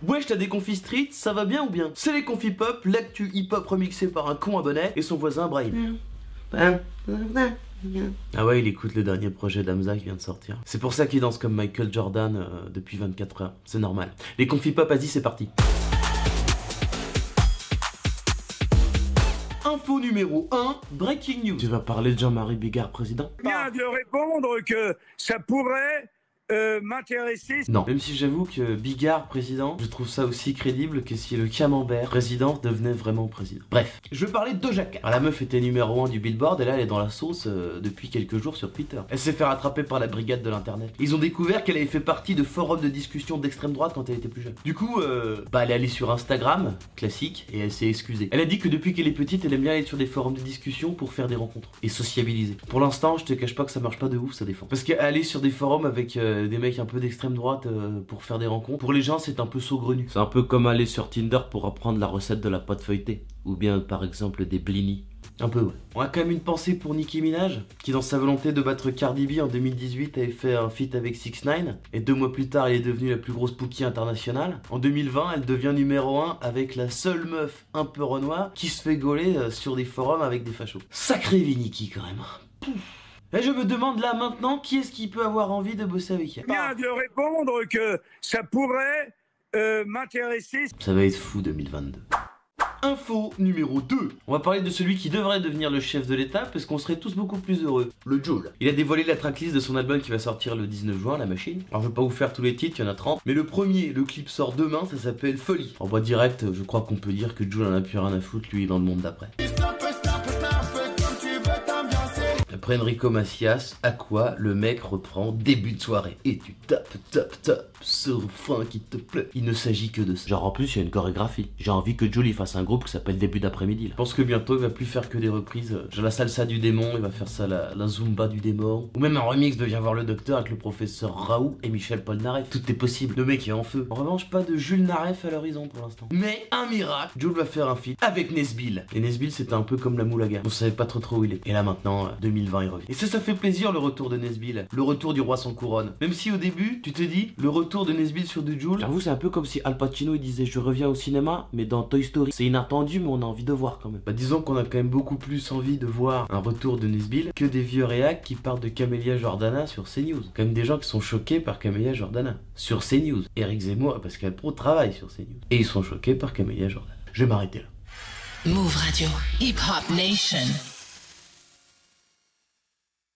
Wesh, t'as des confis street, ça va bien ou bien? C'est les confis pop, l'actu hip-hop remixé par un con abonné et son voisin Brahim. Ah ouais, il écoute le dernier projet d'Hamza qui vient de sortir. C'est pour ça qu'il danse comme Michael Jordan depuis 24 heures. C'est normal. Les confis pop, vas-y, c'est parti. Info numéro 1, breaking news. Tu vas parler de Jean-Marie Bigard, président? Bien de répondre que ça pourrait m'intéresser. Non, même si j'avoue que Bigard, président, je trouve ça aussi crédible que si le camembert, président, devenait vraiment président. Bref, je veux parler de Doja Cat. Alors, la meuf était numéro 1 du Billboard et là elle est dans la sauce depuis quelques jours sur Twitter. Elle s'est fait rattraper par la brigade de l'internet. Ils ont découvert qu'elle avait fait partie de forums de discussion d'extrême droite quand elle était plus jeune. Du coup, elle est allée sur Instagram, classique, et elle s'est excusée. Elle a dit que depuis qu'elle est petite, elle aime bien aller sur des forums de discussion pour faire des rencontres et sociabiliser. Pour l'instant, je te cache pas que ça marche pas de ouf, ça défend. Parce qu'aller sur des forums avec des mecs un peu d'extrême droite pour faire des rencontres, pour les gens c'est un peu saugrenu. C'est un peu comme aller sur Tinder pour apprendre la recette de la pâte feuilletée, ou bien par exemple des blinis. Un peu, ouais. On a quand même une pensée pour Nicki Minaj, qui dans sa volonté de battre Cardi B en 2018 avait fait un feat avec 6ix9ine, et 2 mois plus tard elle est devenue la plus grosse pookie internationale. En 2020 elle devient numéro 1 avec la seule meuf un peu renois qui se fait gauler sur des forums avec des fachos. Sacré vie Nicki quand même. Pouf. Et je me demande là maintenant, qui est-ce qui peut avoir envie de bosser avec elle? Bien de répondre que ça pourrait m'intéresser. Ça va être fou 2022. Info numéro 2. On va parler de celui qui devrait devenir le chef de l'état parce qu'on serait tous beaucoup plus heureux. Le Jul. Il a dévoilé la tracklist de son album qui va sortir le 19 juin, La Machine. Alors je vais pas vous faire tous les titres, il y en a 30. Mais le premier, le clip sort demain, ça s'appelle Folie. En voix directe, je crois qu'on peut dire que Jul en a plus rien à foutre, lui, dans le monde d'après. Après Enrico Macias, à quoi le mec reprend début de soirée. Et tu tapes ce refrain qui te plaît. Il ne s'agit que de ça. Genre en plus il y a une chorégraphie. J'ai envie que Julie fasse un groupe qui s'appelle Début d'après-midi. Je pense que bientôt il va plus faire que des reprises. Genre la salsa du démon, il va faire ça la zumba du démon. Ou même un remix de Viens voir le docteur avec le professeur Raoult et Michel Polnareff. Tout est possible. Le mec est en feu. En revanche pas de Jules Naref à l'horizon pour l'instant. Mais un miracle, Jules va faire un feat avec Nesbill. Et Nesbill c'était un peu comme la Moulaga. On savait pas trop où il est. Et là maintenant 2020 il revient. Et ça fait plaisir le retour de Nesbill. Le retour du roi sans couronne. Même si au début tu te dis le retour de Nesbill sur du Jul. J'avoue c'est un peu comme si Al Pacino il disait je reviens au cinéma mais dans Toy Story. C'est inattendu mais on a envie de voir quand même. Bah disons qu'on a quand même beaucoup plus envie de voir un retour de Nesbill que des vieux réacs qui parlent de Camélia Jordana sur CNews. Quand même des gens qui sont choqués par Camélia Jordana sur CNews. Eric Zemmour et Pascal Praud travaillent sur CNews. Et ils sont choqués par Camélia Jordana. Je vais m'arrêter là. Move Radio, Hip Hop Nation.